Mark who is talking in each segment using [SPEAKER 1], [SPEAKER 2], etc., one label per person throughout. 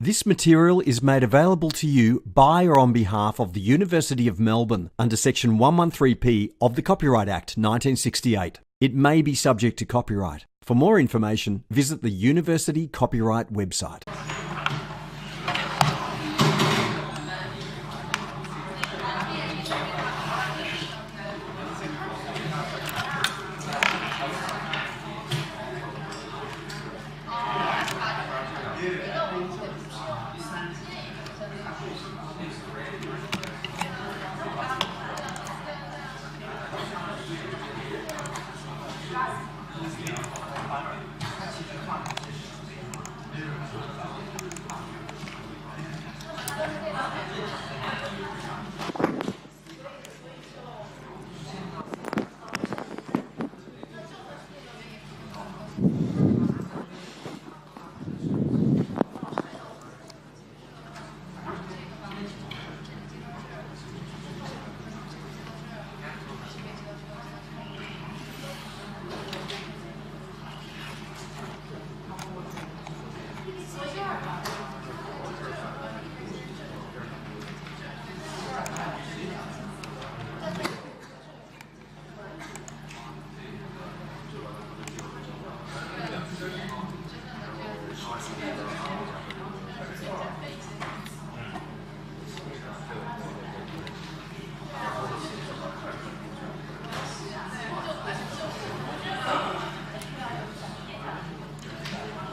[SPEAKER 1] This material is made available to you by or on behalf of the University of Melbourne under Section 113P of the Copyright Act 1968. It may be subject to copyright. For more information, visit the University Copyright website.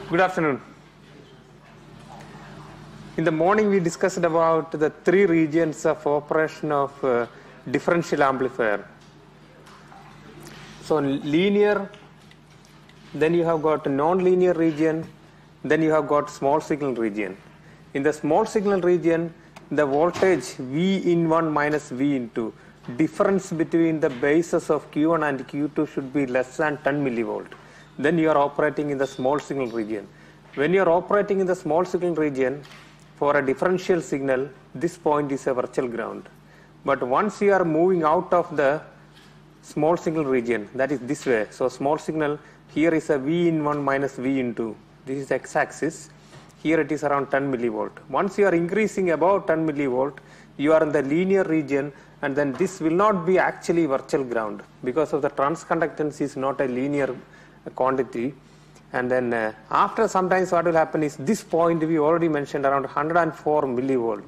[SPEAKER 2] Good afternoon. In the morning we discussed about the three regions of operation of differential amplifier. So linear, then you have got non-linear region, then you have got small signal region. In the small signal region, the voltage V in 1 minus V in 2, difference between the bases of Q1 and Q2 should be less than 10 millivolt. Then you are operating in the small signal region. When you are operating in the small signal region, for a differential signal, this point is a virtual ground. But once you are moving out of the small signal region, that is this way. So small signal, here is a V in 1 minus V in 2. This is x-axis. Here it is around 10 millivolt. Once you are increasing above 10 millivolt, you are in the linear region, and then this will not be actually virtual ground because of the transconductance is not a linear quantity. And then after sometimes what will happen is this point we already mentioned around 104 millivolt.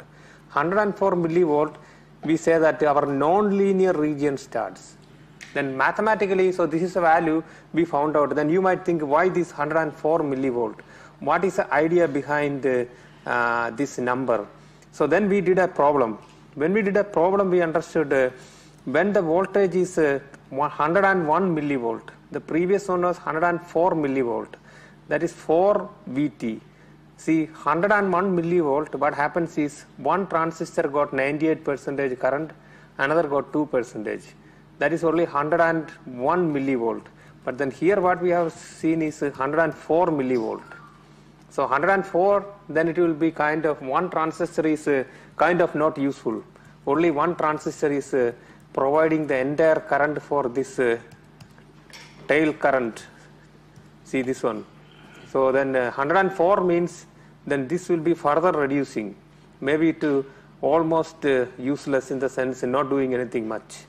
[SPEAKER 2] 104 millivolt, we say that our non-linear region starts. Then mathematically, so this is a value we found out. Then you might think, why this 104 millivolt? What is the idea behind this number? So then we did a problem. When we did a problem, we understood when the voltage is 101 millivolt, the previous one was 104 millivolt, that is 4 VT. See, 101 millivolt, what happens is one transistor got 98% current, another got 2%. That is only 101 millivolt. But then here what we have seen is 104 millivolt. So 104, then it will be kind of one transistor is kind of not useful. Only one transistor is providing the entire current for this tail current. See this one. So then 104 means then this will be further reducing, maybe to almost useless in the sense not doing anything much,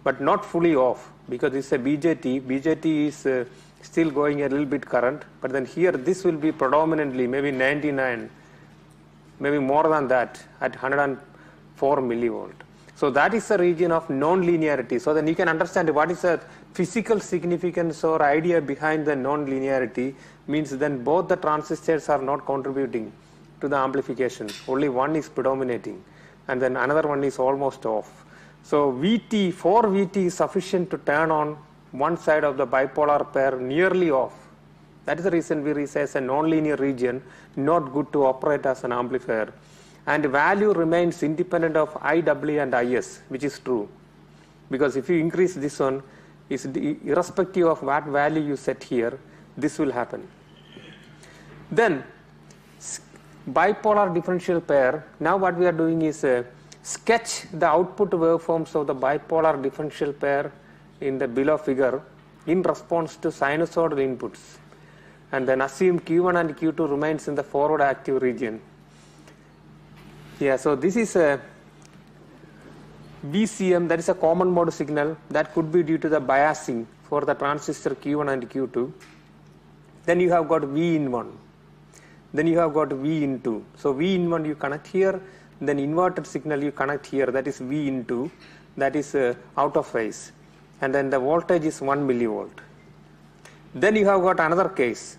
[SPEAKER 2] but not fully off because it's a BJT. BJT is still going a little bit current, but then here this will be predominantly maybe 99, maybe more than that at 104 millivolt. So that is the region of non-linearity. So then you can understand what is the physical significance or idea behind the non-linearity. Means then both the transistors are not contributing to the amplification. Only one is predominating and then another one is almost off. So VT, 4 VT is sufficient to turn on one side of the bipolar pair nearly off. That is the reason we say as a non-linear region, not good to operate as an amplifier. And value remains independent of IW and IS, which is true. Because if you increase this one, is irrespective of what value you set here, this will happen. Then bipolar differential pair, now what we are doing is sketch the output waveforms of the bipolar differential pair in the below figure in response to sinusoidal inputs, and then assume Q1 and Q2 remains in the forward active region. Yeah, so this is a VCM, that is a common mode signal that could be due to the biasing for the transistor Q1 and Q2. Then you have got V in 1. Then you have got V in 2. So V in 1 you connect here, then inverted signal you connect here, that is V in 2, that is out of phase. And then the voltage is 1 millivolt. Then you have got another case.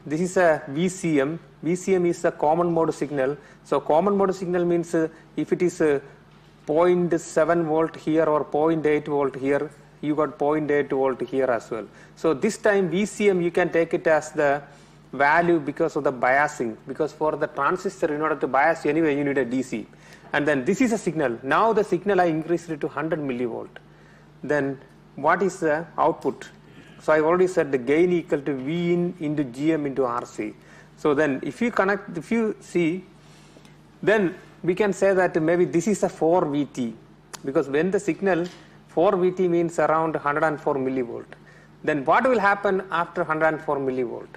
[SPEAKER 2] This is a VCM. VCM is a common mode signal. So common mode signal means if it is 0.7 volt here or 0.8 volt here, you got 0.8 volt here as well. So this time VCM you can take it as the value because of the biasing, because for the transistor in order to bias anyway you need a DC. And then this is a signal. Now the signal I increased it to 100 millivolt. Then what is the output? So I already said the gain equal to V in into GM into RC. So then if you see, then we can say that maybe this is a 4 VT, because when the signal 4 VT means around 104 millivolt. Then what will happen after 104 millivolt?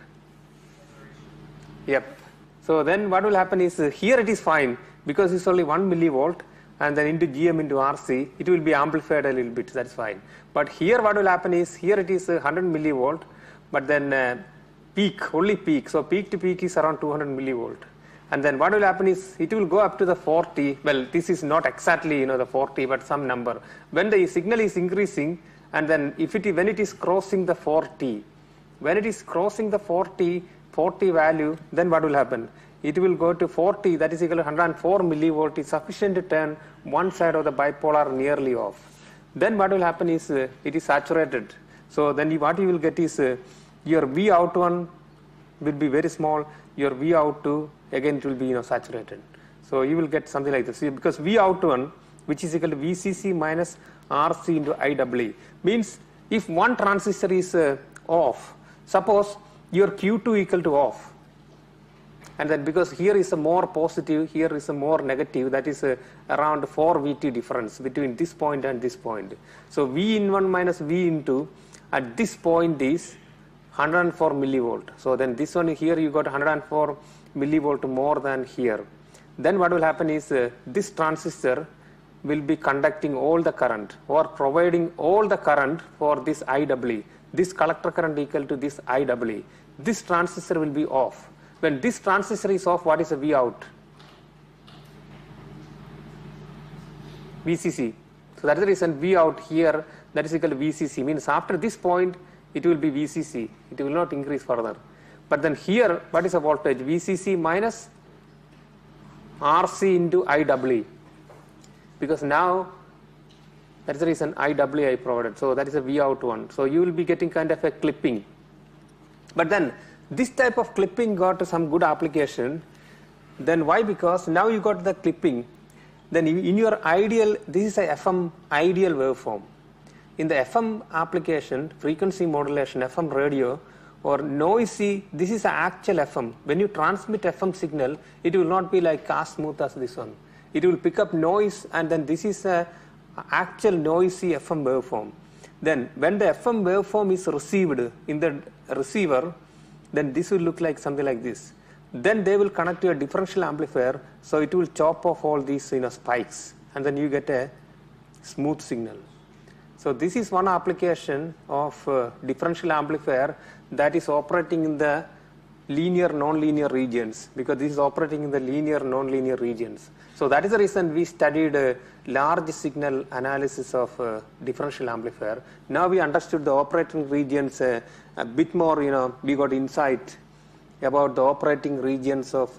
[SPEAKER 2] Yep. So then what will happen is here it is fine because it's only 1 millivolt, and then into GM into RC it will be amplified a little bit, that's fine. But here what will happen is here it is 100 millivolt, but then peak, only peak. So peak to peak is around 200 millivolt. And then what will happen is it will go up to the 40. Well, this is not exactly the 40, but some number. When the signal is increasing, and then when it is crossing the 40, when it is crossing the 40 value, then what will happen? It will go to 40, that is equal to 104 millivolt, is sufficient to turn one side of the bipolar nearly off. Then what will happen is it is saturated. So then what you will get is your V out1 will be very small, your V out2 again it will be saturated. So you will get something like this, because V out1, which is equal to VCC minus RC into IEE, means if one transistor is off, suppose your Q2 equal to off, and then because here is a more positive, here is a more negative, that is around 4 VT difference between this point and this point. So V in 1 minus V in 2 at this point is 104 millivolt. So then this one here you got 104 millivolt more than here. Then what will happen is this transistor will be conducting all the current or providing all the current for this IEE. This collector current equal to this IEE. This transistor will be off. When this transistor is off, what is the V out? VCC. So that is the reason V out here, that is equal to VCC, means after this point it will be VCC, it will not increase further. But then here what is the voltage? VCC minus RC into IEE, because now that is the reason IEE I provided. So that is a V out one. So you will be getting kind of a clipping. But then this type of clipping got some good application. Then why? Because now you got the clipping. Then in your ideal, this is a FM ideal waveform. In the FM application, frequency modulation, FM radio, or noisy, this is an actual FM. When you transmit FM signal, it will not be like as smooth as this one. It will pick up noise, and then this is a actual noisy FM waveform. Then when the FM waveform is received in the receiver, then this will look like something like this. Then they will connect to a differential amplifier, so it will chop off all these spikes, and then you get a smooth signal. So this is one application of differential amplifier that is operating in the linear non-linear regions, because this is operating in the linear non-linear regions. So that is the reason we studied large signal analysis of differential amplifier. Now we understood the operating regions a bit more, we got insight about the operating regions of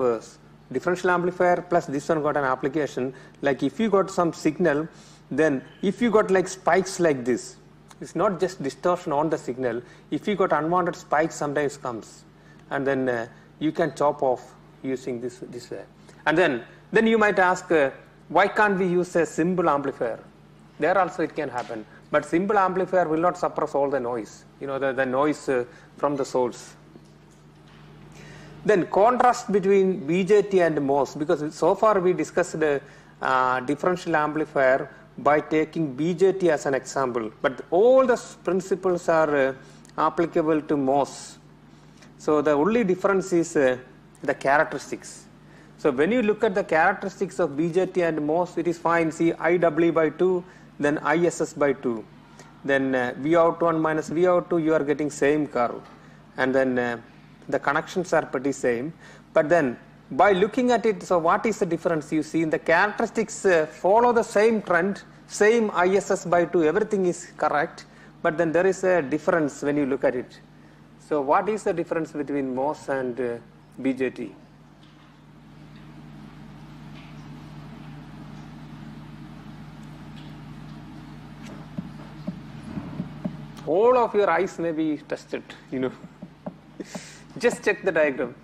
[SPEAKER 2] differential amplifier, plus this one got an application. Like if you got some signal, then if you got like spikes like this, it's not just distortion on the signal. If you got unwanted spikes sometimes comes, and then you can chop off using this way. And then you might ask, why can't we use a simple amplifier? There also it can happen, but simple amplifier will not suppress all the noise, the noise from the source. Then contrast between BJT and MOS, because so far we discussed differential amplifier by taking BJT as an example, but all the principles are applicable to MOS. So the only difference is the characteristics. So when you look at the characteristics of BJT and MOS, it is fine. See IW by 2, then ISS by 2. Then V out 1 minus V out 2, you are getting same curve. And then the connections are pretty same. But then by looking at it, so what is the difference? You see in the characteristics follow the same trend, same ISS by 2, everything is correct. But then there is a difference when you look at it. So what is the difference between MOS and BJT? All of your eyes may be tested, you know. Just check the diagram.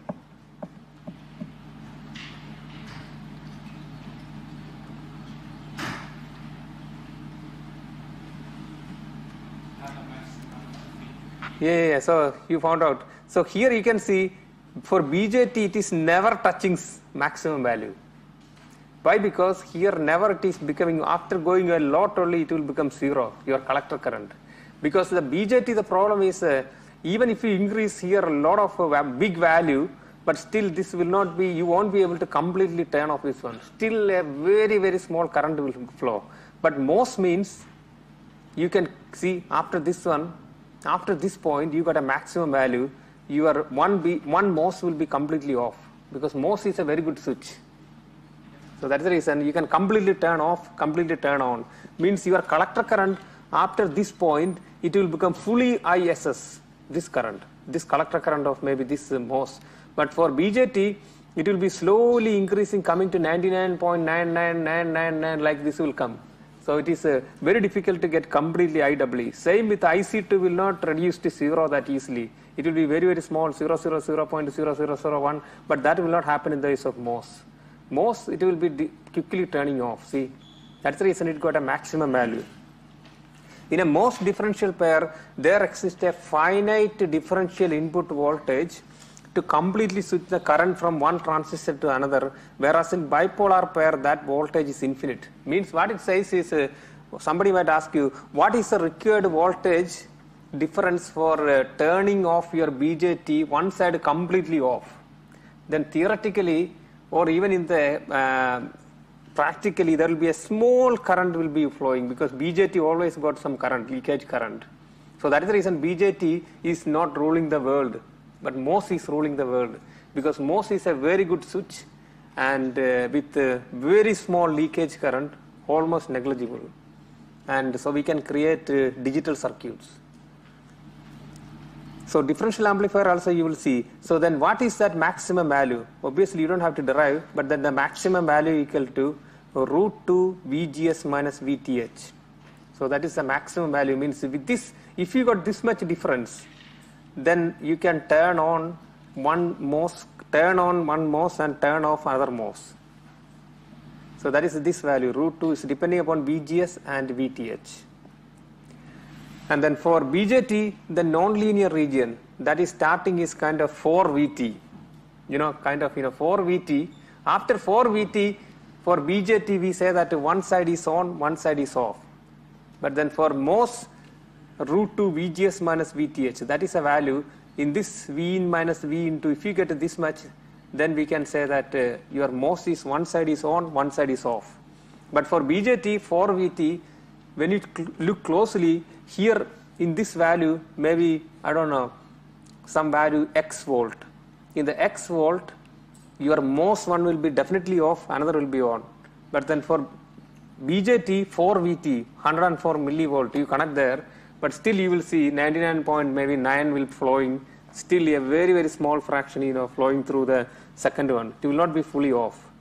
[SPEAKER 2] Yeah, so you found out. So here you can see for BJT it is never touching maximum value. Why? Because here never it is becoming, after going a lot only it will become 0, your collector current. Because the BJT, the problem is even if you increase here a lot of big value, but still this will not be, you won't be able to completely turn off this one. Still a very, very small current will flow. But MOS means you can see after this one, after this point you got a maximum value, your one MOS will be completely off, because MOS is a very good switch. So that's the reason you can completely turn off, completely turn on. Means your collector current after this point, it will become fully ISS, this current, this collector current of maybe this MOS. But for BJT, it will be slowly increasing, coming to 99.99999, like this will come. So it is very difficult to get completely IEE. Same with IC2 will not reduce to 0 that easily. It will be very, very small, 0.0001, but that will not happen in the case of MOS. MOS, it will be quickly turning off. See, that's the reason it got a maximum value. In a MOS differential pair, there exists a finite differential input voltage to completely switch the current from one transistor to another, whereas in bipolar pair, that voltage is infinite. Means what it says is, somebody might ask you, what is the required voltage difference for turning off your BJT one side completely off? Then theoretically, or even in the practically, there will be a small current will be flowing, because BJT always got some current, leakage current. So that is the reason BJT is not ruling the world, but MOS is ruling the world, because MOS is a very good switch and with very small leakage current, almost negligible. And so we can create digital circuits. So differential amplifier also you will see. So then what is that maximum value? Obviously you don't have to derive, but then the maximum value equal to √2 VGS minus VTH. So that is the maximum value. Means with this, if you got this much difference, then you can turn on one MOS and turn off another MOS. So that is this value. √2 is depending upon VGS and VTH. And then for BJT, the nonlinear region that is starting is kind of 4 VT. 4 VT. After 4 VT, for BJT, we say that one side is on, one side is off. But then for MOS, √2 VGS minus VTH, that is a value. In this V in minus V into, if you get this much, then we can say that your MOS is one side is on, one side is off. But for BJT, 4 VT, when you look closely, here in this value, maybe, I don't know, some value X volt. In the X volt, your MOS one will be definitely off, another will be on. But then for BJT, 4 VT, 104 millivolt, you connect there, but still you will see 99.9 will flowing, still a very, very small fraction, flowing through the second one. It will not be fully off.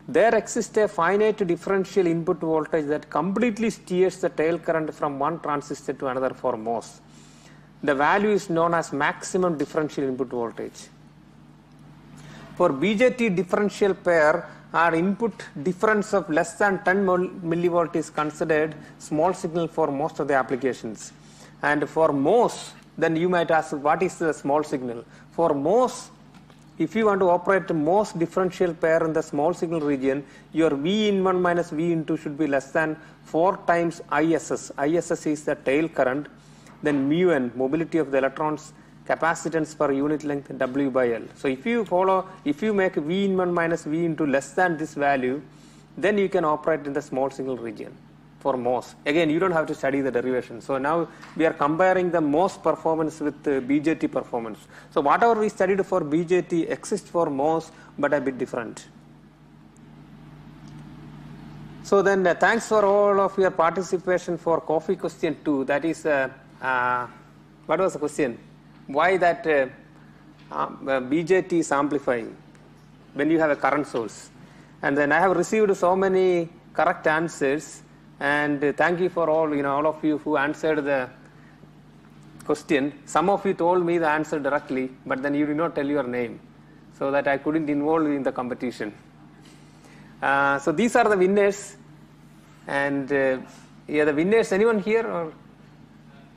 [SPEAKER 2] There exists a finite differential input voltage that completely steers the tail current from one transistor to another for MOS. The value is known as maximum differential input voltage. For BJT differential pair, our input difference of less than 10 millivolt is considered small signal for most of the applications. And for MOS, then you might ask, what is the small signal? For MOS, if you want to operate MOS differential pair in the small signal region, your V in 1 minus V in 2 should be less than 4 times ISS. ISS is the tail current. Then mu n, mobility of the electrons, capacitance per unit length W by L. So if you make V in 1 minus V into less than this value, then you can operate in the small signal region for MOS. Again, you don't have to study the derivation. So now we are comparing the MOS performance with BJT performance. So whatever we studied for BJT exists for MOS, but a bit different. So then thanks for all of your participation for coffee question 2. That is, what was the question? Why that BJT is amplifying when you have a current source. And then I have received so many correct answers, and thank you for all of you who answered the question. Some of you told me the answer directly, but then you did not tell your name, so that I couldn't involve in the competition. So these are the winners, and yeah, the winners. Anyone here? Or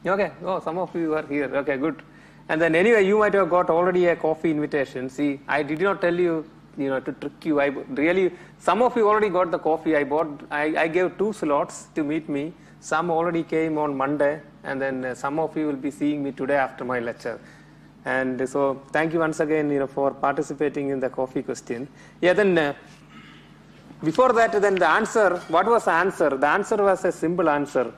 [SPEAKER 2] okay, oh, some of you are here. Okay, good. And then anyway, you might have got already a coffee invitation. See, I did not tell you, to trick you. I really, some of you already got the coffee. I gave 2 slots to meet me. Some already came on Monday, and then some of you will be seeing me today after my lecture. And so thank you once again, for participating in the coffee question. Yeah, then before that, then the answer, what was the answer? The answer was a simple answer.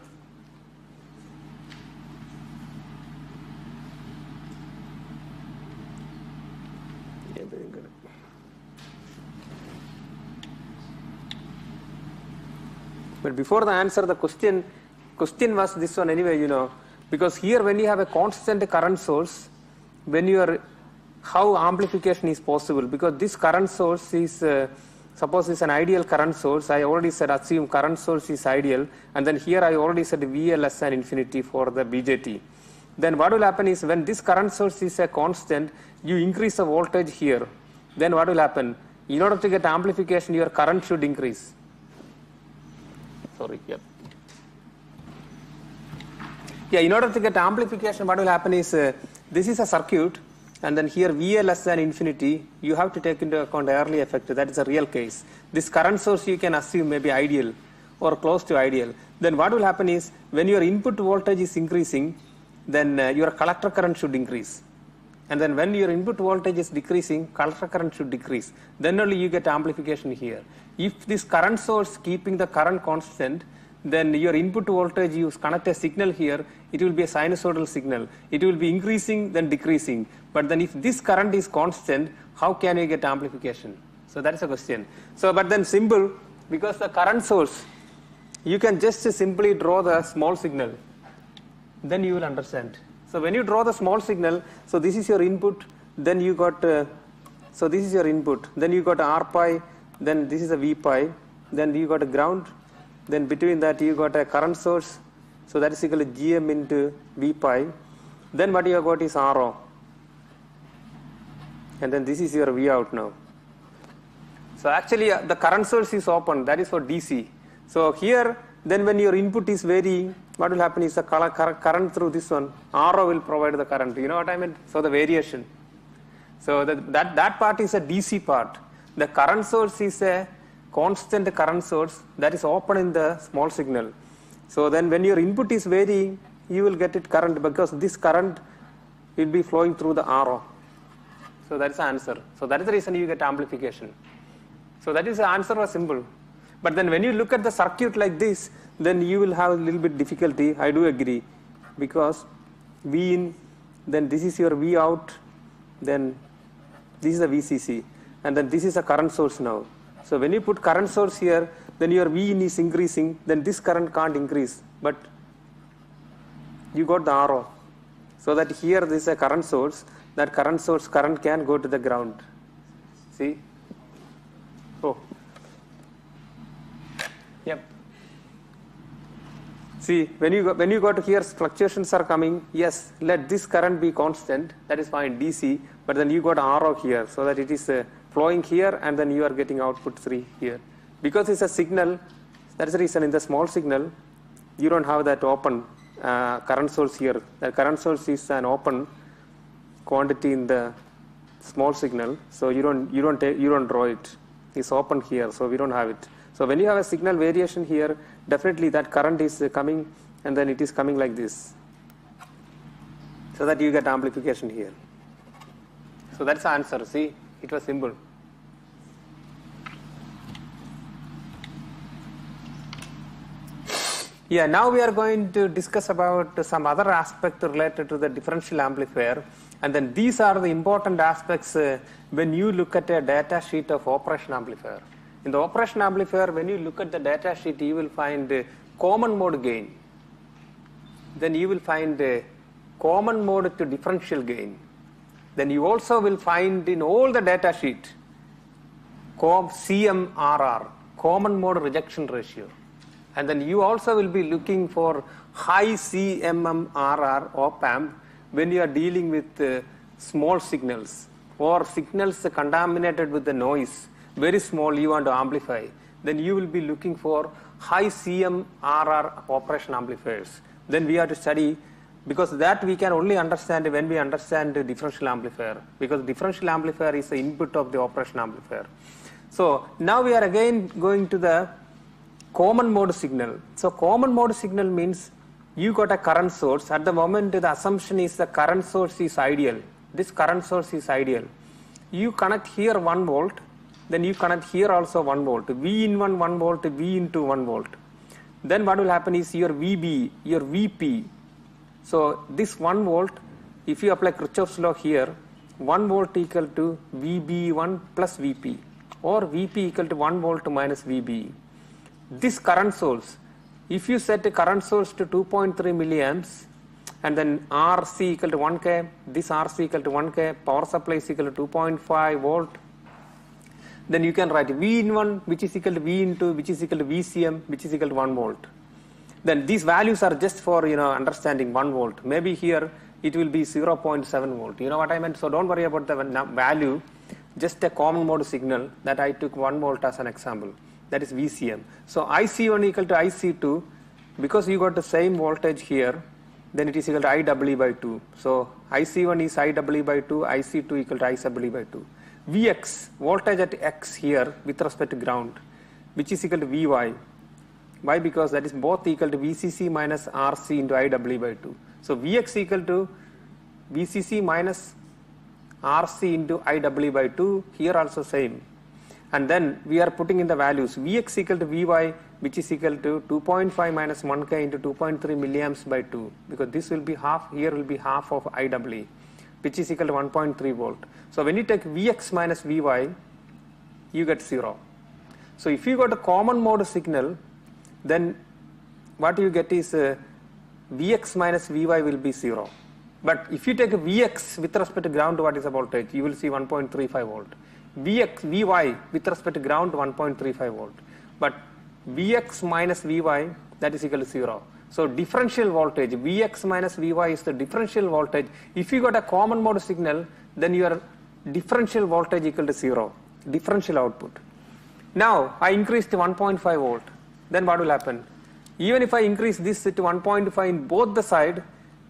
[SPEAKER 2] But before the answer, the question was this one anyway, because here when you have a constant current source, how amplification is possible? Because this current source is, suppose it's an ideal current source. I already said assume current source is ideal, and then here I already said VL less than infinity for the BJT. Then what will happen is when this current source is a constant, you increase the voltage here. Then what will happen? In order to get amplification, your current should increase. Sorry, yep. Yeah, in order to get amplification, what will happen is this is a circuit, and then here VA less than infinity, you have to take into account early effect. That is a real case. This current source you can assume may be ideal or close to ideal. Then what will happen is when your input voltage is increasing, then your collector current should increase. And then when your input voltage is decreasing, collector current should decrease. Then only you get amplification here. If this current source keeping the current constant, then your input voltage, you connect a signal here, it will be a sinusoidal signal. It will be increasing, then decreasing. But then if this current is constant, how can you get amplification? So that is a question. So, but then simple, because the current source, you can just simply draw the small signal. Then you will understand. So when you draw the small signal, so this is your input, then you got, so this is your input, then you got R pi, then this is a V pi, then you got a ground, then between that you got a current source, so that is equal to GM into V pi, then what you have got is RO, and then this is your V out now. So actually the current source is open, that is for DC. So here, then when your input is varying, what will happen is the current through this one, RO will provide the current, you know what I mean? So the variation. So that part is a DC part. The current source is a constant current source that is open in the small signal. So then when your input is varying, you will get it current because this current will be flowing through the RO. So that is the answer. So that is the reason you get amplification. So that is the answer was simple. But then when you look at the circuit like this, then you will have a little bit difficulty, I do agree, because V in, then this is your V out, then this is a VCC, and then this is a current source now. So when you put current source here, then your V in is increasing, then this current can't increase, but you got the RO. So that here this is a current source, that current source current can go to the ground. See? Oh. Yep. See, when you go to here, fluctuations are coming. Yes, let this current be constant. That is fine, DC. But then you got RO here, so that it is flowing here, and then you are getting output 3 here. Because it's a signal, that is the reason in the small signal, you don't have that open current source here. The current source is an open quantity in the small signal, so you don't draw it. It's open here, so we don't have it. So when you have a signal variation here, definitely that current is coming, and then it is coming like this. so that you get amplification here. So that's the answer. See, it was simple. Yeah, now we are going to discuss about some other aspect related to the differential amplifier, and then these are the important aspects when you look at a data sheet of operation amplifier. In the operation amplifier, when you look at the data sheet, you will find common mode gain. Then you will find common mode to differential gain. Then you also will find in all the data sheet CMRR, common mode rejection ratio. And then you also will be looking for high CMRR op-amp when you are dealing with small signals or signals contaminated with the noise, very small you want to amplify. Then you will be looking for high CMRR operation amplifiers. Then we have to study, because that we can only understand when we understand the differential amplifier, because differential amplifier is the input of the operation amplifier. So now we are again going to the common mode signal. So common mode signal means you got a current source. At the moment the assumption is the current source is ideal. This current source is ideal. You connect here 1 volt, then you connect here also 1 volt. V in 1 volt, V into 1 volt. Then what will happen is your VB, your VP. So this 1 volt, if you apply Kirchhoff's law here, 1 volt equal to VB1 plus VP, or VP equal to 1 volt minus VB. This current source, if you set a current source to 2.3 milliamps, and then RC equal to 1K, this RC equal to 1K, power supply is equal to 2.5 volt, then you can write V in 1, which is equal to V into, which is equal to VCM, which is equal to 1 volt. Then these values are just for, understanding 1 volt. Maybe here it will be 0.7 volt. You know what I meant? So don't worry about the value, just a common mode signal that I took 1 volt as an example. That is VCM. So IC1 equal to IC2, because you got the same voltage here, then it is equal to IW by 2. So IC1 is IW by 2, IC2 equal to IW by 2. Vx, voltage at X here with respect to ground, which is equal to Vy. Why? Because that is both equal to VCC minus RC into IW by 2. So Vx equal to VCC minus RC into IW by 2, here also same. And then we are putting in the values Vx equal to Vy, which is equal to 2.5 minus 1K into 2.3 milliamps by 2, because this will be half, here will be half of IW, which is equal to 1.3 volt. So when you take Vx minus Vy, you get 0. So if you got a common mode signal, then what you get is Vx minus Vy will be 0. But if you take a Vx with respect to ground, what is the voltage? You will see 1.35 volt. Vy with respect to ground 1.35 volt, but Vx minus Vy, that is equal to 0. So differential voltage Vx minus Vy is the differential voltage. If you got a common mode signal, then your differential voltage equal to 0, differential output. Now I increase to 1.5 volt, then what will happen? Even if I increase this to 1.5 in both the side,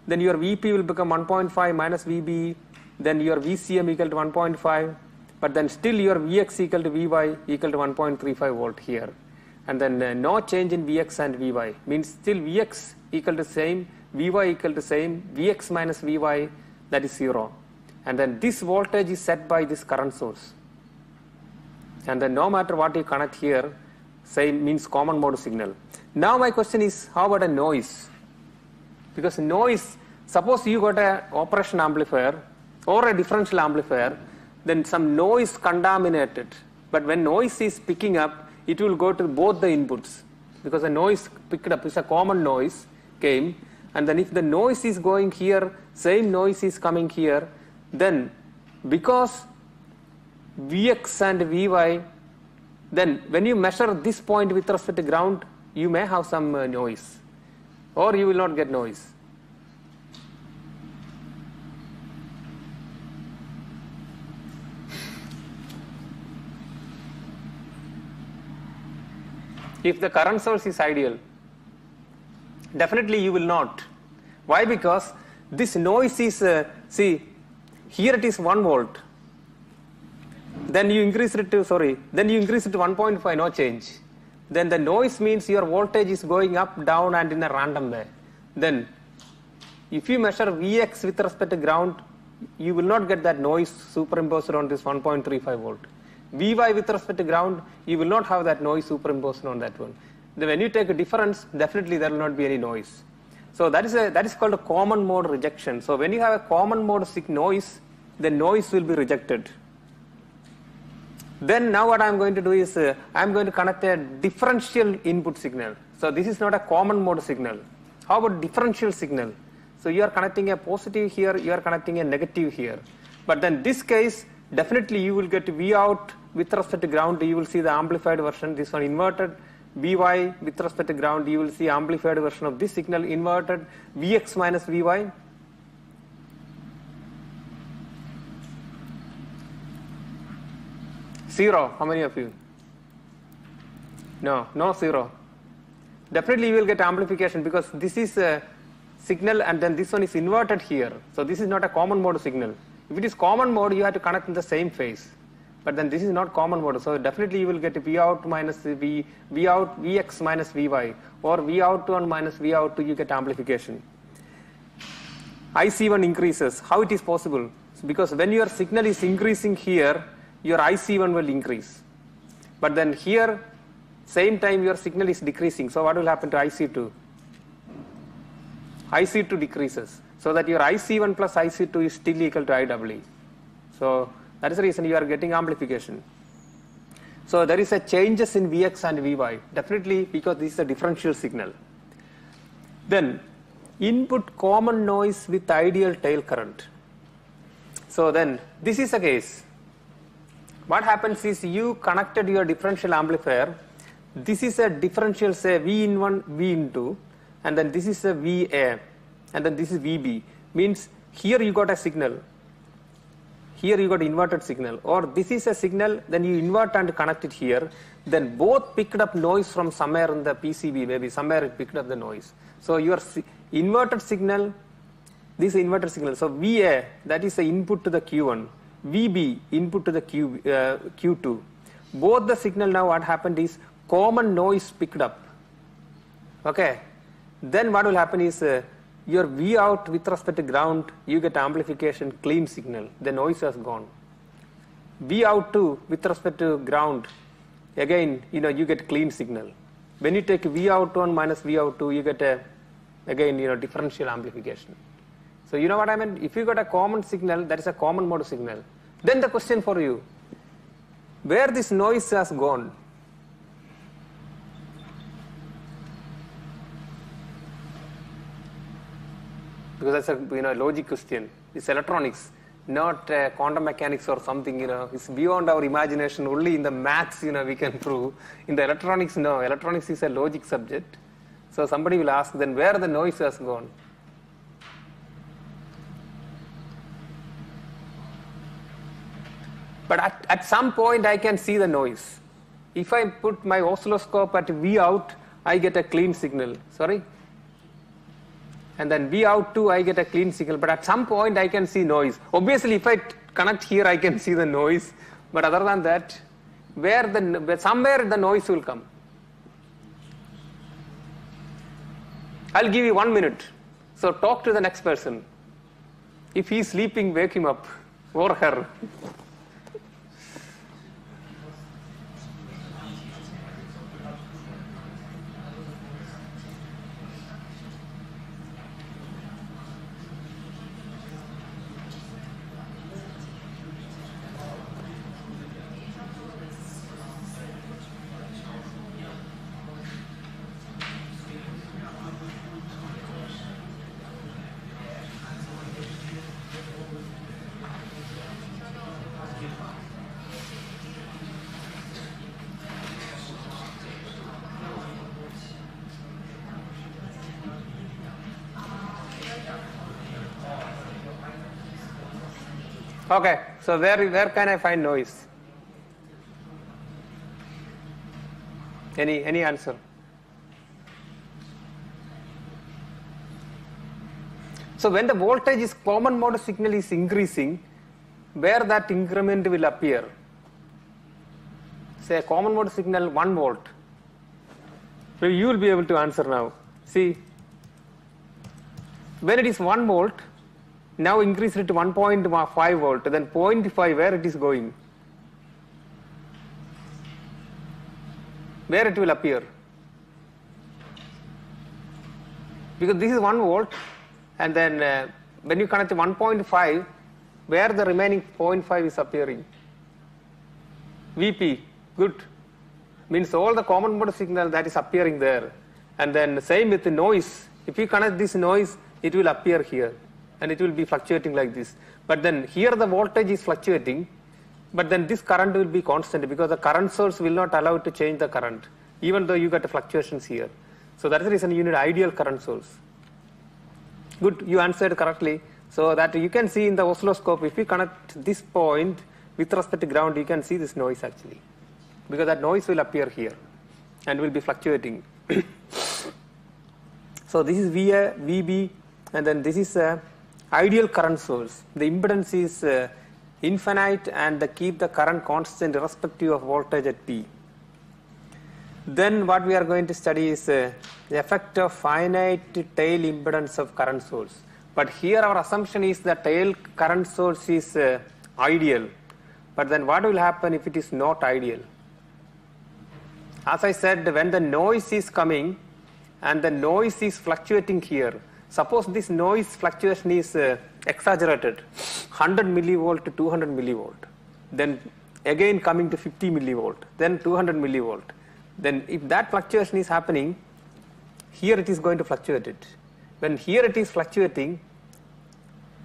[SPEAKER 2] then your Vp will become 1.5 minus Vb, then your Vcm equal to 1.5, but then still your Vx equal to Vy equal to 1.35 volt here. And then no change in Vx and Vy, means still Vx equal to same, Vy equal to same, Vx minus Vy, that is 0. And then this voltage is set by this current source. And then no matter what you connect here, same means common mode signal. Now my question is, how about a noise? Because noise, suppose you got a operation amplifier or a differential amplifier, then some noise contaminated, but when noise is picking up, it will go to both the inputs, because the noise picked up is a common noise came, and then if the noise is going here, same noise is coming here, then because Vx and Vy, then when you measure this point with respect to ground, you may have some noise, or you will not get noise. If the current source is ideal, definitely you will not. Why? Because this noise is, see, here it is 1 volt. Then you increase it to, then you increase it to 1.5, no change. Then the noise means your voltage is going up, down and in a random way. Then If you measure Vx with respect to ground, you will not get that noise superimposed on this 1.35 volt. Vy with respect to ground, you will not have that noise superimposed on that one. Then when you take a difference, definitely there will not be any noise. So that is called a common mode rejection. So when you have a common mode noise, the noise will be rejected. Then now what I am going to do is I am going to connect a differential input signal. So this is not a common mode signal. How about differential signal? So you are connecting a positive here, you are connecting a negative here. But then this case, definitely you will get V out with respect to ground, you will see the amplified version, this one inverted. Vy with respect to ground, you will see amplified version of this signal inverted. Vx minus Vy. Zero. How many of you? No zero. Definitely you will get amplification because this is a signal and then this one is inverted here. So this is not a common mode signal. If it is common mode, you have to connect in the same phase. But then this is not common mode. So definitely you will get V out minus Vx minus Vy, or V out 1 minus V out 2, you get amplification. IC1 increases. How it is possible? Because when your signal is increasing here, your IC1 will increase. But then here, same time your signal is decreasing. So what will happen to IC2? IC2 decreases. So that your IC1 plus IC2 is still equal to IEE. So that is the reason you are getting amplification. So there is a changes in Vx and Vy, definitely because this is a differential signal. Then input common noise with ideal tail current. So then this is the case. What happens is you connected your differential amplifier. This is a differential, say V in 1, V in 2, and then this is a VA, and then this is VB. Means here you got a signal. Here you got inverted signal, or this is a signal, then you invert and connect it here, then both picked up noise from somewhere in the PCB, maybe somewhere it picked up the noise. So your inverted signal, this is inverted signal, so VA, that is the input to the Q1, VB, input to the Q2. Both the signal now what happened is common noise picked up. Okay, then what will happen is your V out with respect to ground, you get amplification, clean signal, the noise has gone. V out 2 with respect to ground, again you get clean signal. When you take V out 1 minus V out 2, you get again differential amplification. So you know what I mean? If you got a common signal, that is a common mode signal. Then the question for you, where this noise has gone? Because that's a logic question. It's electronics, not quantum mechanics or something. It's beyond our imagination. Only in the maths, we can prove. In the electronics, no. Electronics is a logic subject. So somebody will ask, then where the noise has gone? But at some point, I can see the noise. If I put my oscilloscope at V out, I get a clean signal. Sorry. And then V out 2, I get a clean signal. But at some point, I can see noise. Obviously, if I connect here, I can see the noise. But other than that, somewhere the noise will come. I'll give you 1 minute. So talk to the next person. If he's sleeping, wake him up, or her. Okay, so where can I find noise? Any answer? So when the voltage is common mode signal is increasing, where that increment will appear? Say a common mode signal 1 volt. So you will be able to answer now. See, When it is 1 volt, now increase it to 1.5 volt, then 0.5, where it is going? Where it will appear? Because this is 1 volt, and then when you connect 1.5, where the remaining 0.5 is appearing? VP, good. Means all the common mode signal that is appearing there. And then same with the noise. If you connect this noise, it will appear here, and it will be fluctuating like this. But then here the voltage is fluctuating, but then this current will be constant because the current source will not allow it to change the current, even though you get fluctuations here. So that's the reason you need ideal current source. Good, you answered correctly. So that you can see in the oscilloscope, if you connect this point with respect to ground, you can see this noise actually, because that noise will appear here and will be fluctuating. So this is VA, VB, and then this is a ideal current source. The impedance is infinite, and they keep the current constant irrespective of voltage at P. Then what we are going to study is the effect of finite tail impedance of current source. But here our assumption is that tail current source is ideal. But then what will happen if it is not ideal? As I said, when the noise is coming and the noise is fluctuating here, suppose this noise fluctuation is exaggerated, 100 millivolt to 200 millivolt, then again coming to 50 millivolt, then 200 millivolt. Then if that fluctuation is happening, here it is going to fluctuate it. When here it is fluctuating,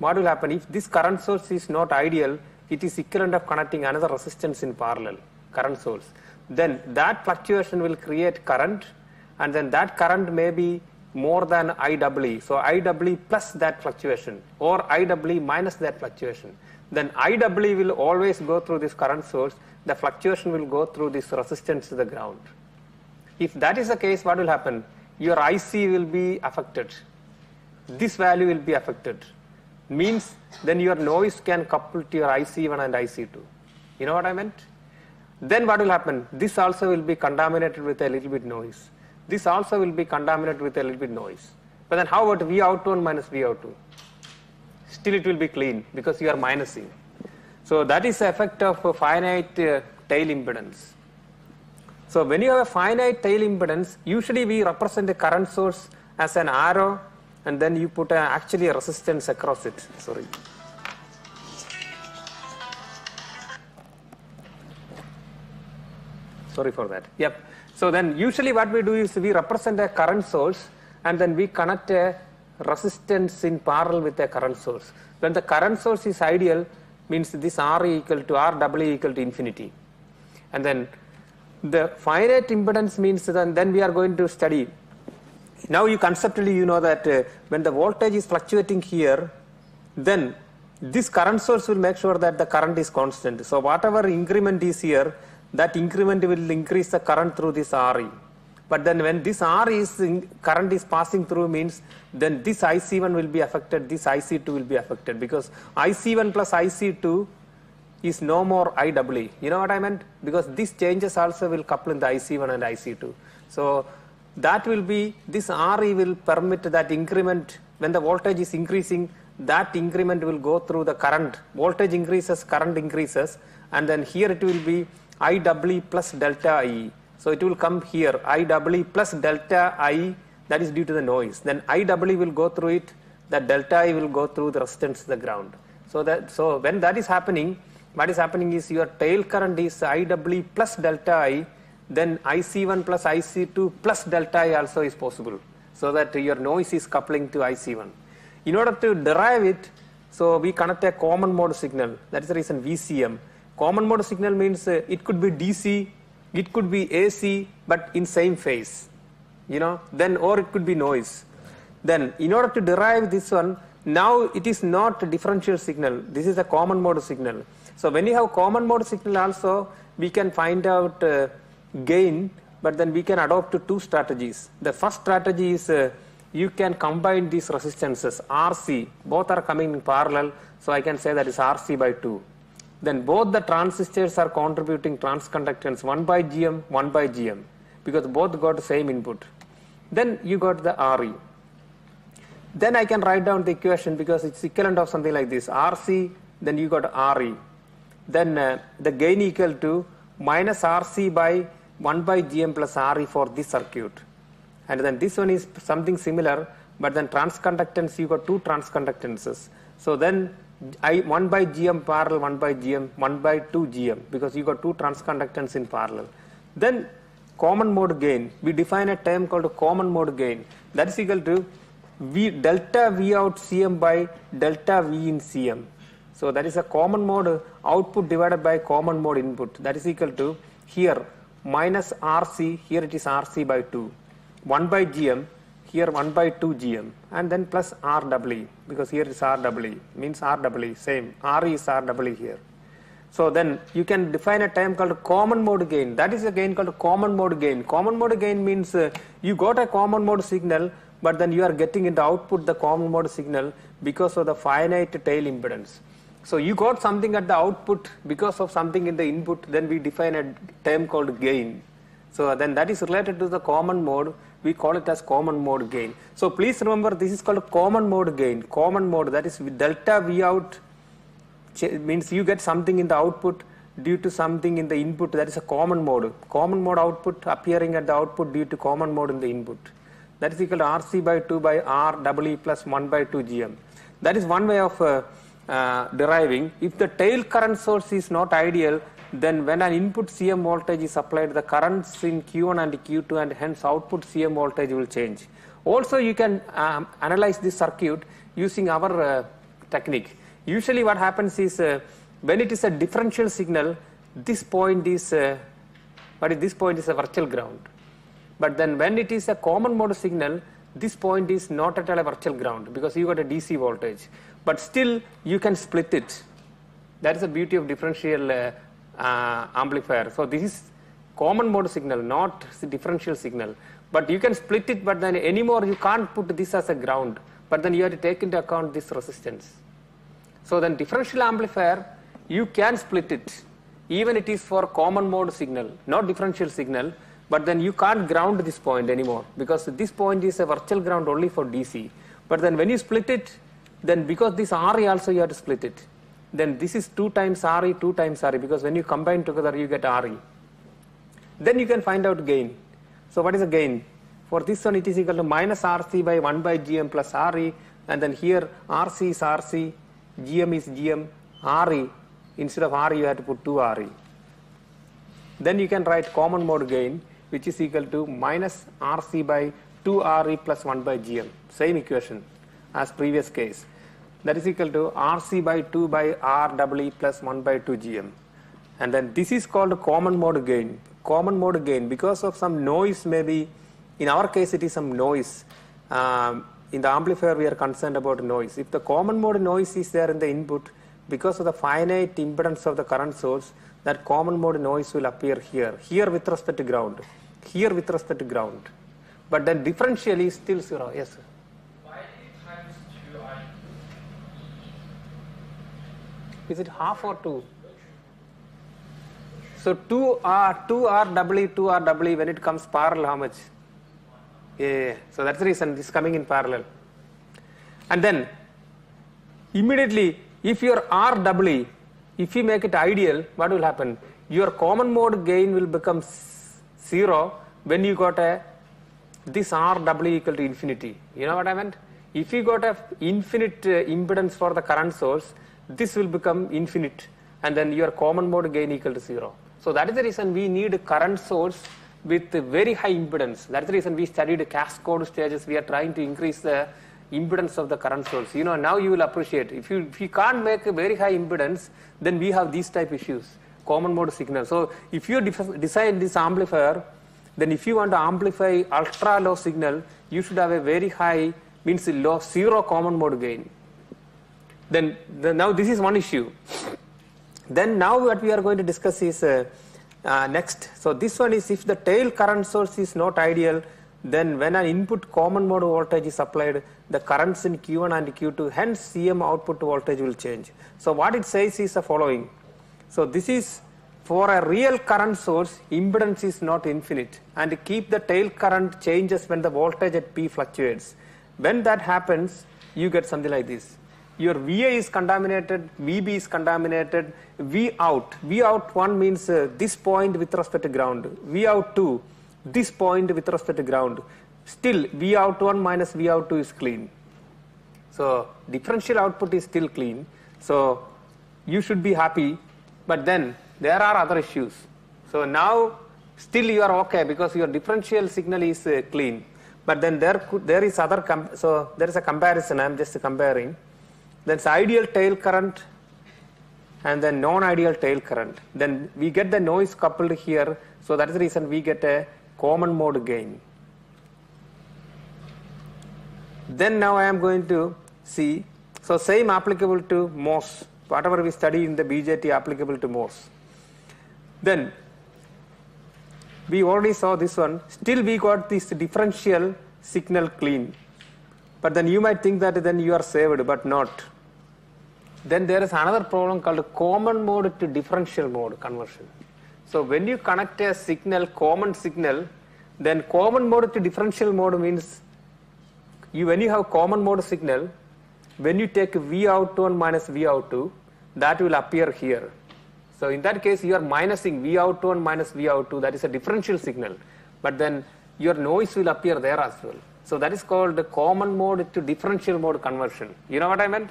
[SPEAKER 2] what will happen? If this current source is not ideal, it is equivalent of connecting another resistance in parallel, current source. Then that fluctuation will create current, and then that current may be more than IEE. So IEE plus that fluctuation, or IEE minus that fluctuation. Then IEE will always go through this current source, the fluctuation will go through this resistance to the ground. If that is the case, what will happen? Your IC will be affected. This value will be affected. Means then your noise can couple to your IC1 and IC2. You know what I meant? Then what will happen? This also will be contaminated with a little bit noise. This also will be contaminated with a little bit noise. But then how about Vout1 minus Vout2? Still it will be clean because you are minusing. So that is the effect of a finite tail impedance. So when you have a finite tail impedance, usually we represent the current source as an arrow, and then you put actually a resistance across it. Sorry. Sorry for that. Yep. So then usually what we do is we represent a current source, and then we connect a resistance in parallel with a current source. When the current source is ideal, means this R equal to RW equal to infinity. And then the finite impedance means then we are going to study. Now you conceptually you know that when the voltage is fluctuating here, then this current source will make sure that the current is constant. So whatever increment is here, that increment will increase the current through this RE. But then when this current is passing through, means then this IC1 will be affected, this IC2 will be affected, because IC1 plus IC2 is no more IEE. You know what I meant? Because these changes also will couple in the IC1 and IC2. So that will be, this RE will permit that increment. When the voltage is increasing, that increment will go through the current. Voltage increases, current increases, and then here it will be IEE plus delta IE. So it will come here, IEE plus delta I, that is due to the noise. Then IEE will go through it, that delta I will go through the resistance to the ground. So when that is happening, what is happening is your tail current is IEE plus delta I, then IC1 plus IC2 plus delta I also is possible. So that your noise is coupling to IC1. In order to derive it, so we connect a common mode signal. That is the reason VCM. Common mode signal means it could be DC, it could be AC, but in same phase, you know, then, or it could be noise. Then in order to derive this one, now it is not a differential signal, this is a common mode signal. So when you have common mode signal also, we can find out gain, but then we can adopt two strategies. The first strategy is you can combine these resistances, RC, both are coming in parallel, so I can say that is RC by 2. Then both the transistors are contributing transconductance 1 by GM, 1 by GM, because both got the same input. Then you got the RE. then I can write down the equation because it's equivalent of something like this. RC, then you got RE. Then the gain equal to minus RC by 1 by GM plus RE for this circuit. And then this one is something similar, but then transconductance, you got two transconductances. So then 1 by GM parallel 1 by GM, 1 by 2 GM, because you got two transconductance in parallel. Then common mode gain, we define a term called common mode gain. That is equal to delta V out CM by delta V in CM. So that is a common mode output divided by common mode input. That is equal to here minus RC, here it is RC by 2, 1 by GM, here 1 by 2 GM, and then plus RW, because here is RW, means RW, same, RE is RW here. So then you can define a term called common mode gain. That is a gain called common mode gain. Common mode gain means you got a common mode signal, but then you are getting in the output the common mode signal because of the finite tail impedance. So you got something at the output because of something in the input, then we define a term called gain. So then that is related to the common mode, we call it as common mode gain. So please remember, this is called common mode gain. Common mode, that is with delta V out, means you get something in the output due to something in the input, that is a common mode. Common mode output appearing at the output due to common mode in the input. That is equal to RC by 2 by RW plus 1 by 2 GM. That is one way of deriving. If the tail current source is not ideal, then when an input CM voltage is applied, the currents in Q1 and Q2 and hence output CM voltage will change. Also you can analyze this circuit using our technique. Usually what happens is when it is a differential signal, this point is this point is a virtual ground. But then when it is a common mode signal, this point is not at all a virtual ground because you got a DC voltage. But still you can split it. That is the beauty of differential amplifier. So this is common mode signal, not differential signal. But you can split it, but then anymore you can't put this as a ground. But then you have to take into account this resistance. So then differential amplifier, you can split it, even it is for common mode signal, not differential signal, but then you can't ground this point anymore because this point is a virtual ground only for DC. But then when you split it, then because this RE also you have to split it. Then this is 2 times RE, 2 times RE, because when you combine together you get RE. Then you can find out gain. So what is the gain? For this one it is equal to minus RC by 1 by GM plus RE, and then here RC is RC, GM is GM, RE, instead of RE you have to put 2 RE. Then you can write common mode gain, which is equal to minus RC by 2 RE plus 1 by GM. Same equation as previous case. That is equal to RC by 2 by RW plus 1 by 2 GM. And then this is called common mode gain. Common mode gain because of some noise, maybe in our case it is some noise. In the amplifier we are concerned about noise. If the common mode noise is there in the input, because of the finite impedance of the current source, that common mode noise will appear here. Here with respect to ground. Here with respect to ground. But then differentially still 0. Yes, sir.
[SPEAKER 3] Why times 2I?
[SPEAKER 2] Is it half or 2? So 2RW, when it comes parallel, how much? Yeah. So that's the reason this is coming in parallel. And then immediately, if your RW, if you make it ideal, what will happen? Your common mode gain will become 0 when you got this RW equal to infinity. You know what I meant? If you got a infinite impedance for the current source, this will become infinite, and then your common mode gain equal to 0. So that is the reason we need a current source with very high impedance. That's the reason we studied cascade stages. We are trying to increase the impedance of the current source. You know, now you will appreciate. If you can't make a very high impedance, then we have these type issues, common mode signal. So if you design this amplifier, then if you want to amplify ultra low signal, you should have a very high, means low 0 common mode gain. Then now this is one issue. Then now what we are going to discuss is next. So this one is if the tail current source is not ideal, then when an input common mode voltage is applied, the currents in Q1 and Q2, hence CM output voltage will change. So what it says is the following. So this is for a real current source, impedance is not infinite, and keep the tail current changes when the voltage at P fluctuates. When that happens, you get something like this. Your VA is contaminated, VB is contaminated, V out. V out 1 means this point with respect to ground. V out 2, this point with respect to ground. Still, V out 1 minus V out 2 is clean. So differential output is still clean. So you should be happy, but then there are other issues. So now still you are okay because your differential signal is clean. But then there is other, so there is a comparison, I am just comparing. There's ideal tail current and then non-ideal tail current. Then we get the noise coupled here, so that is the reason we get a common mode gain. Then now I am going to see, so same applicable to MOS, whatever we study in the BJT applicable to MOS. Then we already saw this one, still we got this differential signal clean. But then you might think that then you are saved, but not. Then there is another problem called common mode to differential mode conversion. So when you connect a signal, common signal, then common mode to differential mode means when you have common mode signal, when you take V out 1 minus V out 2, that will appear here. So in that case, you are minusing V out 1 minus V out 2, that is a differential signal. But then your noise will appear there as well. So that is called the common mode to differential mode conversion. You know what I meant?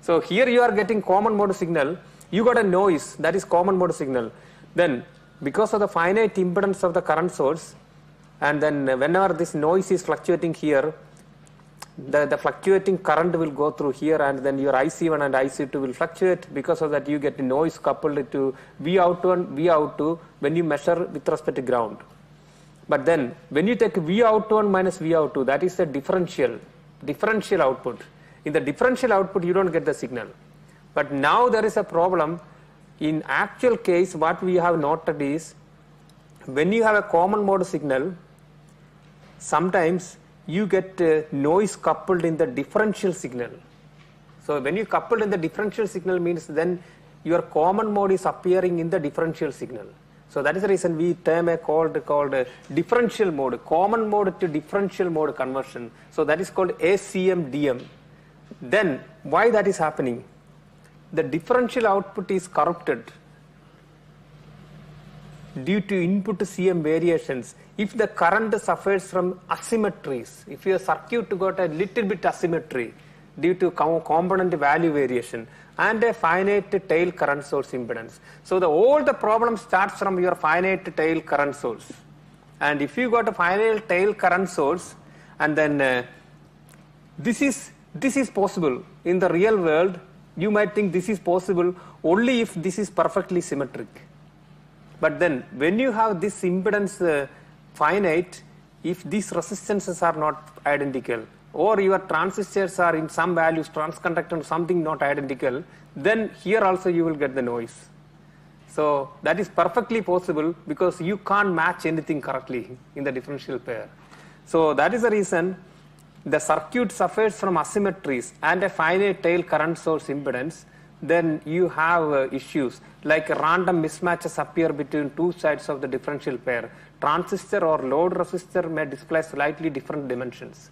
[SPEAKER 2] So here you are getting common mode signal, you got a noise, that is common mode signal. Then because of the finite impedance of the current source, and then whenever this noise is fluctuating here, the fluctuating current will go through here, and then your IC1 and IC2 will fluctuate. Because of that, you get the noise coupled to V out 1, V out 2 when you measure with respect to ground. But then when you take V out 1 minus V out 2, that is the differential output. In the differential output, you don't get the signal. But now there is a problem. In actual case, what we have noted is when you have a common mode signal, sometimes you get noise coupled in the differential signal. So when you coupled in the differential signal means then your common mode is appearing in the differential signal. So that is the reason we term a called differential mode, common mode to differential mode conversion. So that is called ACM-DM. Then why that is happening? The differential output is corrupted due to input CM variations. If the current suffers from asymmetries, if your circuit got a little bit asymmetry due to component value variation and a finite tail current source impedance. So all the problem starts from your finite tail current source. And if you got a finite tail current source, and then this is possible in the real world. You might think this is possible only if this is perfectly symmetric. But then when you have this impedance finite, if these resistances are not identical, or your transistors are in some values transconductor something not identical, then here also you will get the noise. So that is perfectly possible because you can't match anything correctly in the differential pair. So that is the reason the circuit suffers from asymmetries and a finite tail current source impedance. Then you have issues like random mismatches appear between two sides of the differential pair. Transistor or load resistor may display slightly different dimensions.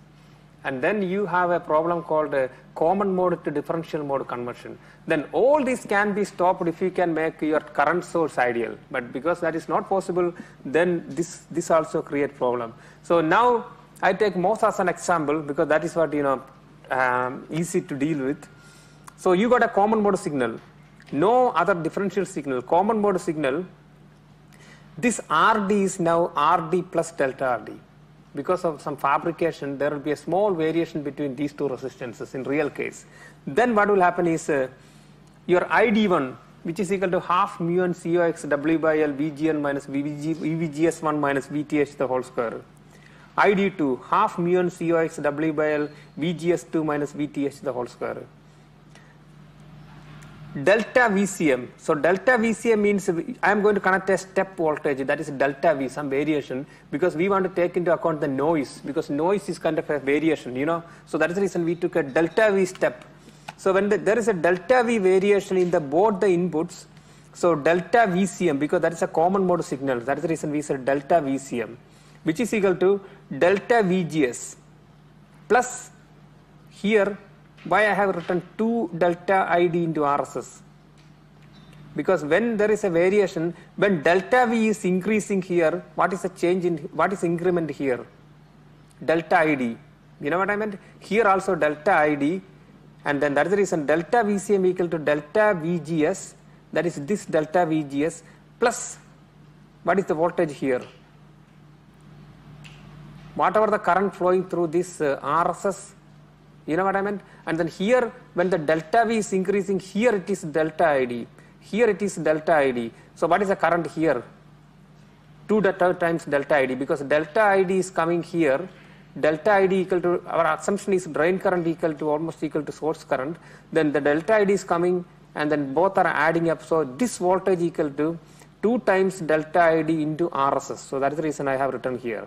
[SPEAKER 2] And then you have a problem called a common mode to differential mode conversion. Then all these can be stopped if you can make your current source ideal. But because that is not possible, then this also creates problem. So now I take MOS as an example because that is what easy to deal with. So you got a common mode signal, no other differential signal, common mode signal. This RD is now RD plus delta RD. Because of some fabrication, there will be a small variation between these two resistances in real case. Then what will happen is your ID1, which is equal to half mu n COX W by L VGN minus VGS1 minus VTH the whole square. ID2, half mu n COX W by L VGS2 minus VTH the whole square. Delta VCM. So delta VCM means I am going to connect a step voltage, that is delta V, some variation, because we want to take into account the noise, because noise is kind of a variation, So that is the reason we took a delta V step. So when there is a delta V variation in both the inputs, so delta VCM, because that is a common mode signal, that is the reason we said delta VCM, which is equal to delta VGS plus here why I have written 2 delta ID into RSS? Because when there is a variation, when delta V is increasing here, what is the change in, what is increment here? Delta ID. You know what I meant? Here also delta ID, and then that is the reason delta VCM equal to delta VGS, that is this delta VGS plus what is the voltage here? Whatever the current flowing through this RSS, you know what I meant? And then here when the delta V is increasing, here it is delta ID, here it is delta ID. So what is the current here? 2 times delta ID, because delta ID is coming here, delta ID equal to, our assumption is drain current equal to almost equal to source current, then the delta ID is coming and then both are adding up, so this voltage equal to 2 times delta ID into RSS. So that is the reason I have written here.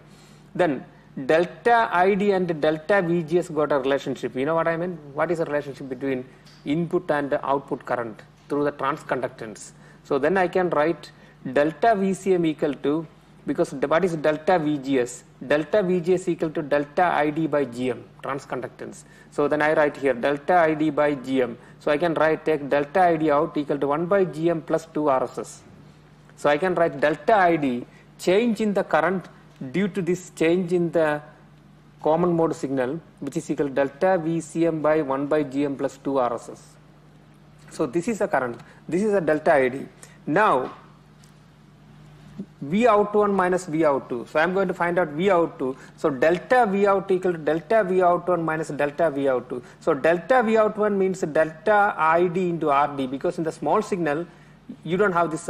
[SPEAKER 2] Then delta ID and delta VGS got a relationship. You know what I mean? What is the relationship between input and output current through the transconductance? So then I can write delta VCM equal to, because what is delta VGS? Delta VGS equal to delta ID by GM, transconductance. So then I write here delta ID by GM. So I can take delta ID out equal to 1 by GM plus 2 RSS. So I can write delta ID, change in the current due to this change in the common mode signal, which is equal to delta VCM by 1 by GM plus 2 RSS. So this is the current, this is a delta ID. Now V out1 minus V out2. So I am going to find out V out2. So delta V out equal to delta V out1 minus delta V out2. So delta V out1 means delta ID into RD, because in the small signal you don't have this,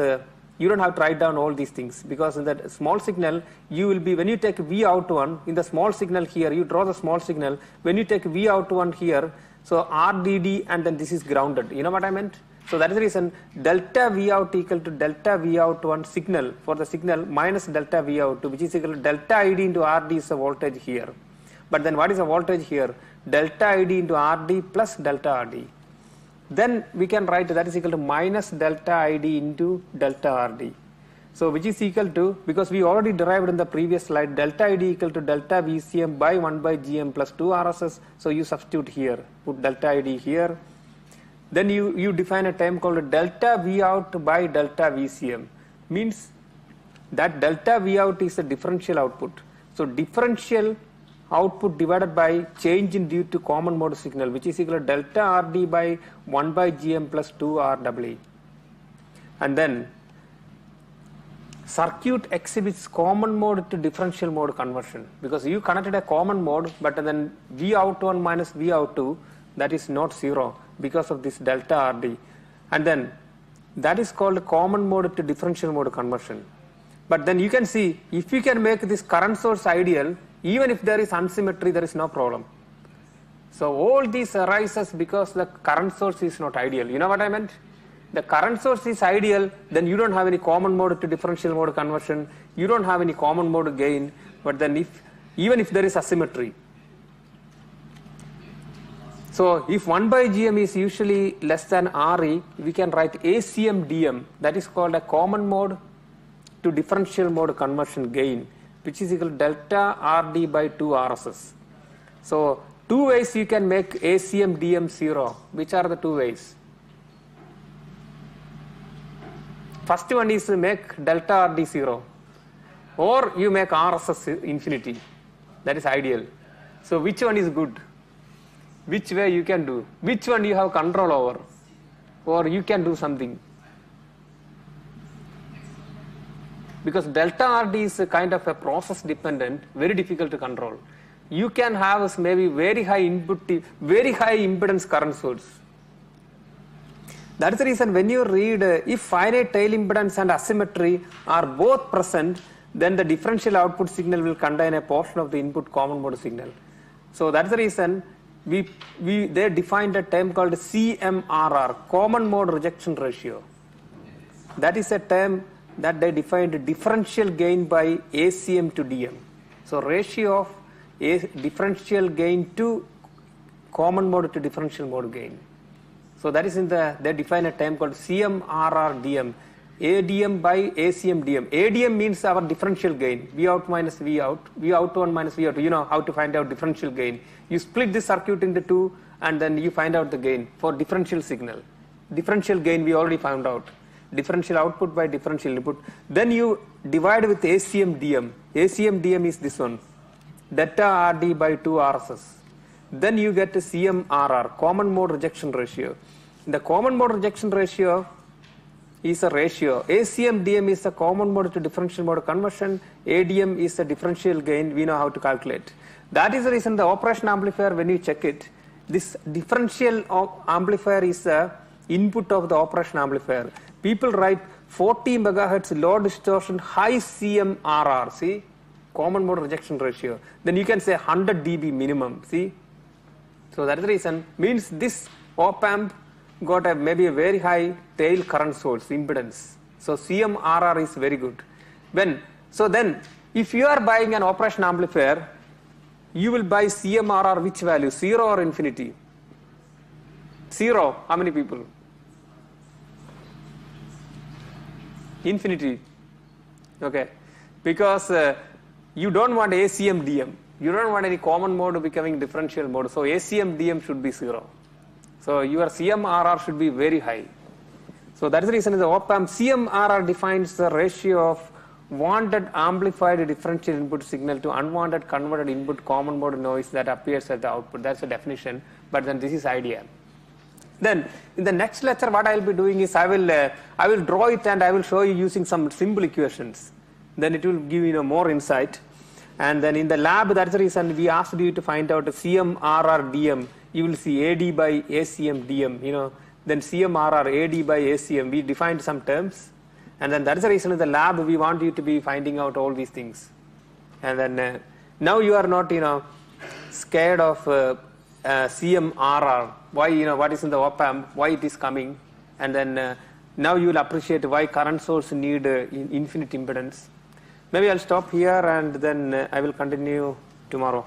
[SPEAKER 2] you don't have to write down all these things, because in the small signal you will be, when you take V out1 in the small signal here, you draw the small signal, when you take V out1 here, so RDD and then this is grounded. You know what I meant? So that is the reason delta V out equal to delta V out1 signal for the signal minus delta V out2, which is equal to delta ID into RD is the voltage here. But then what is the voltage here? Delta ID into RD plus delta RD. Then we can write that is equal to minus delta ID into delta RD. So which is equal to, because we already derived in the previous slide, delta ID equal to delta VCM by 1 by GM plus 2 RSS. So you substitute here, put delta ID here. Then you define a term called delta V out by delta VCM. Means that delta V out is a differential output. So differential output divided by change in due to common mode signal, which is equal to delta RD by 1 by GM plus 2 RWE. And then circuit exhibits common mode to differential mode conversion, because you connected a common mode, but then V out1 minus V out2, that is not 0 because of this delta RD. And then that is called common mode to differential mode conversion. But then you can see, if you can make this current source ideal, even if there is unsymmetry, there is no problem. So all these arises because the current source is not ideal. You know what I meant? The current source is ideal, then you don't have any common mode to differential mode conversion, you don't have any common mode gain, but then even if there is asymmetry. So if 1 by GM is usually less than RE, we can write ACM DM, that is called a common mode to differential mode conversion gain, which is equal to delta RD by 2 RSS. So 2 ways you can make ACM DM 0. Which are the 2 ways? First one is to make delta RD 0, or you make RSS infinity. That is ideal. So which one is good? Which way you can do? Which one you have control over? Or you can do something? Because delta RD is a kind of a process dependent, very difficult to control. You can have maybe very high input, very high impedance current source. That is the reason when you read if finite tail impedance and asymmetry are both present, then the differential output signal will contain a portion of the input common mode signal. So that is the reason they defined a term called CMRR, common mode rejection ratio. That is a term that they defined differential gain by ACM to DM. So ratio of a differential gain to common mode to differential mode gain. So that is they define a term called CMRR DM. ADM by ACM DM. ADM means our differential gain, V out minus V out, V out 1 minus V out. You know how to find out differential gain. You split this circuit into two and then you find out the gain for differential signal. Differential gain we already found out. Differential output by differential input. Then you divide with ACM DM. ACM DM is this one, delta RD by 2 RSS. Then you get a CMRR, common mode rejection ratio. The common mode rejection ratio is a ratio. ACM DM is a common mode to differential mode conversion. ADM is a differential gain. We know how to calculate. That is the reason the operation amplifier, when you check it, this differential amplifier is the input of the operation amplifier. People write 40 megahertz low distortion, high CMRR. See, common mode rejection ratio. Then you can say 100 dB minimum. See, so that is the reason. Means this op amp got maybe a very high tail current source impedance. So CMRR is very good. So then if you are buying an operation amplifier, you will buy CMRR which value? 0 or infinity? 0. How many people? Infinity. Okay. Because you don't want ACM DM. You don't want any common mode becoming differential mode. So ACM DM should be 0. So your CMRR should be very high. So that is the reason the op amp CMRR defines the ratio of wanted amplified differential input signal to unwanted converted input common mode noise that appears at the output. That's the definition. But then this is idea. Then in the next lecture, what I will be doing is I will draw it and I will show you using some simple equations. Then it will give you more insight. And then in the lab, that's the reason we asked you to find out a CMRR DM. You will see AD by ACM DM, then CMRR AD by ACM. We defined some terms. And then that's the reason in the lab we want you to be finding out all these things. And then now you are not, scared of CMRR. Why, what is in the op amp, why it is coming. And then now you will appreciate why current source need infinite impedance. Maybe I'll stop here and then I will continue tomorrow.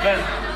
[SPEAKER 3] Well,